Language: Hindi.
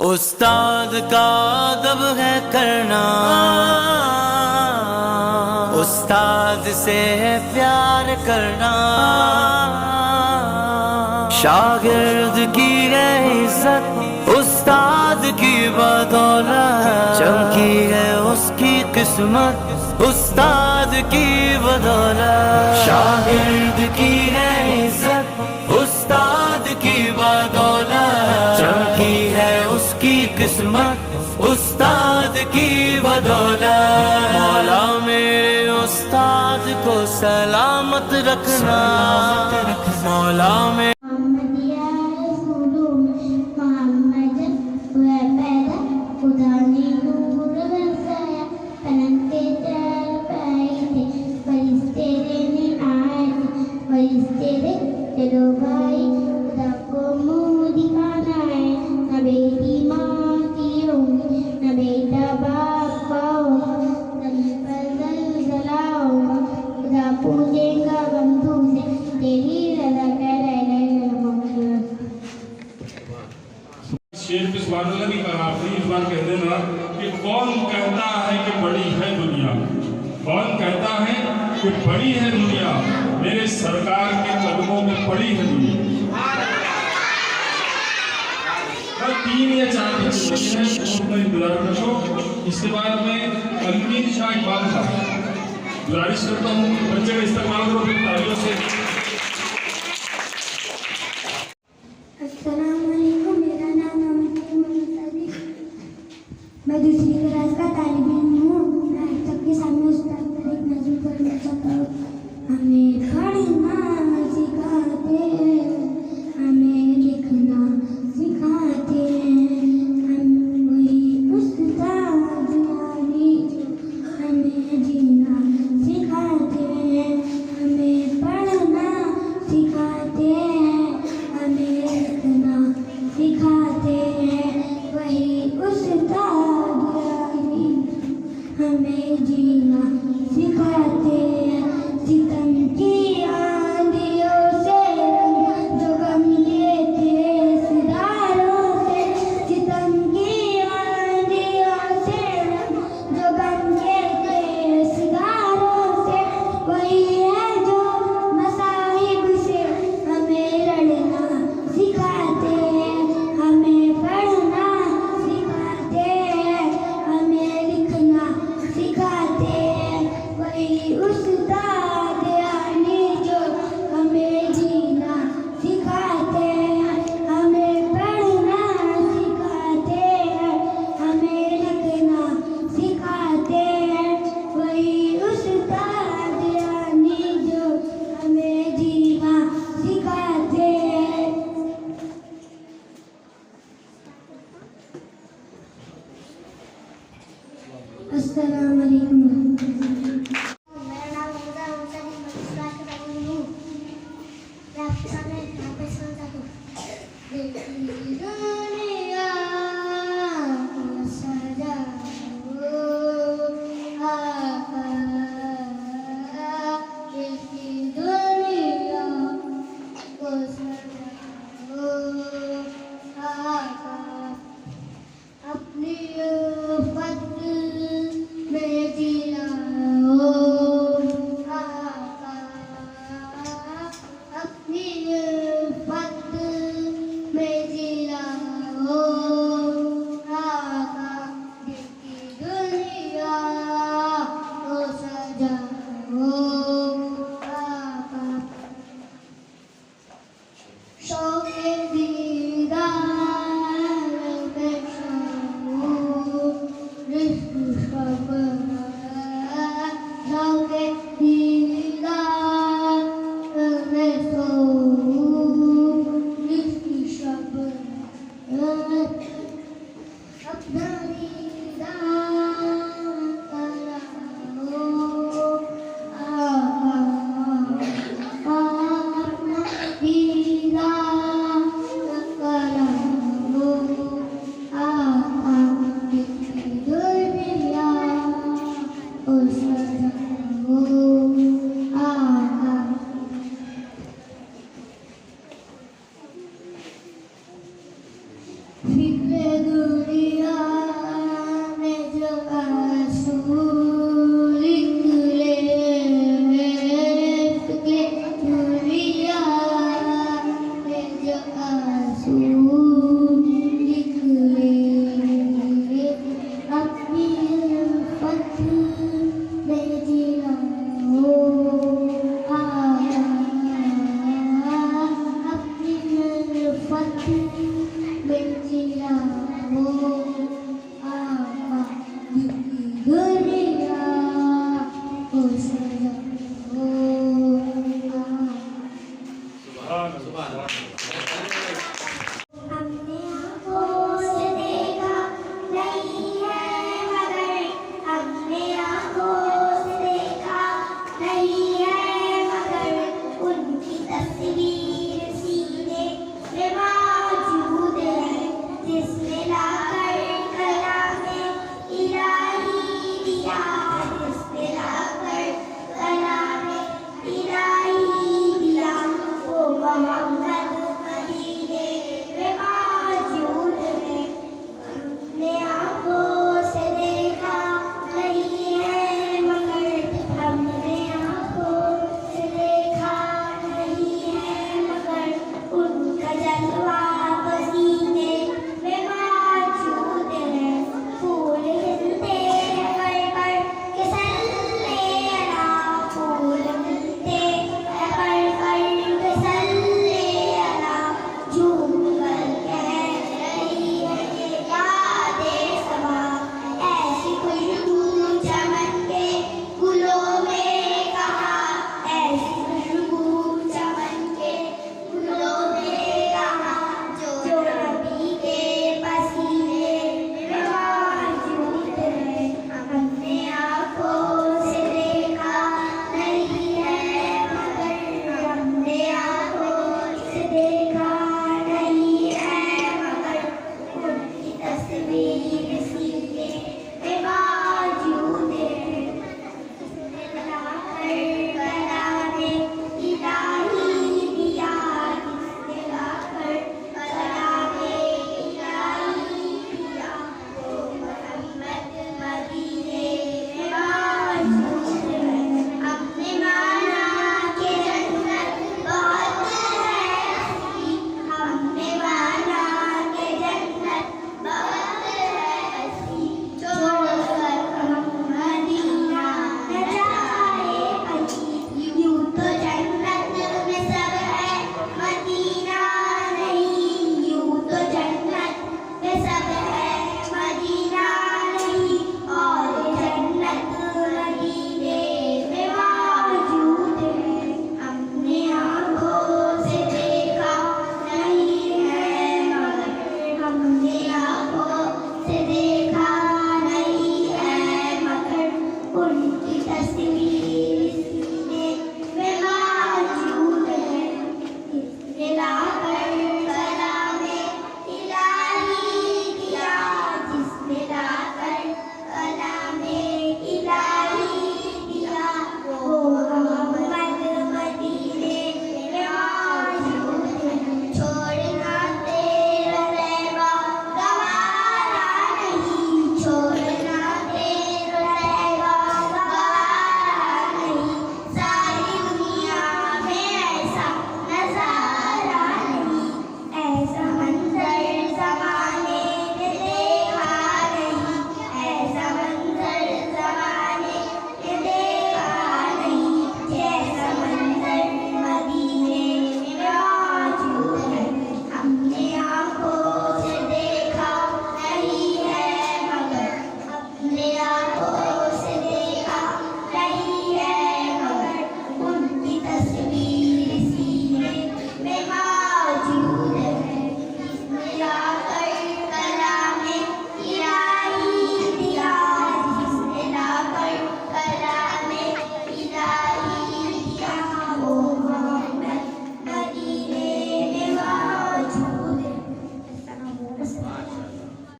उस्ताद का अदब है करना, उस्ताद से है प्यार करना। शागिर्द की है इज्जत उस्ताद की बदौलत, चमकी है उसकी किस्मत उस्ताद की बदौलत। शागिर्द की है इज्जत उस्ताद की बदौलत, चमकी है उसकी किस्मत उस्ताद की बदौलत। मौला मेरे उस्ताद को सलामत रखना, मौला में शेर पे सवाल नहीं कहा आपने, इस बार कह देना कि कौन कहता है कि बड़ी है दुनिया, कौन कहता है कि बड़ी है दुनिया, मेरे सरकार के कदमों में पड़ी है दुनिया। 3 या 4 है इंतजार करो। इसके बाद में अमीर शाह इकबाल साहब गुजारिश करता हूँ बच्चे का इस्तेमाल करो फिर तालियों से। मैं दूसरी क्लास का तालिब इल्म हूँ। मैं आप सबके सामने उस्ताद पर एक नज़्म पढ़ना चाहता हूँ। हमें पढ़ना सिखाते हैं, हमें लिखना सिखाते हैं, हम वही उस्ताद यानी जो हमें जीना सिखाते हैं। हमें पढ़ना सिखाते हैं, हमें लिखना सिखाते हैं, वही उस्ताद हमें जीना सिखाते हैं। सितम की आंधियों से जो गम लेते सितारों से, सितम की आंधियों से जो गम लेते सितारों से, वही है जो मसाइब से हमें लड़ना सिखाते हैं। हमें पढ़ना सिखाते हैं, हमें लिखना सिखाते हैं, वही उस्ताद यानी जो हमें जीना सिखाते हैं। हमें पढ़ना सिखाते हैं, हमें लिखना सिखाते हैं, वही उस्ताद यानी जो हमें जीना सिखाते हैं। अस्सलाम वालेकुम। मेरा नाम मुदा मुसा दी मदरसा के तालिब हूँ। मैं आपके सामने यहाँ पे सुनता हूँ। देखी दुनिया को सजाओ, आका। देखी दुनिया को सजाओ, आका। अपनी उफ़त में जिलाओ, आका। अपनी उफ़त में जिलाओ, आका। देखी दुनिया को सजाओ, आका। शौक़े दीदार में शामो, रिश्क शब शौक़े दीदार में सोऊं, रिश्क शब अपना दीदार कराओ, अपना दीदार कराओ, दुनिया को सजाओ, फिक्र दुनिया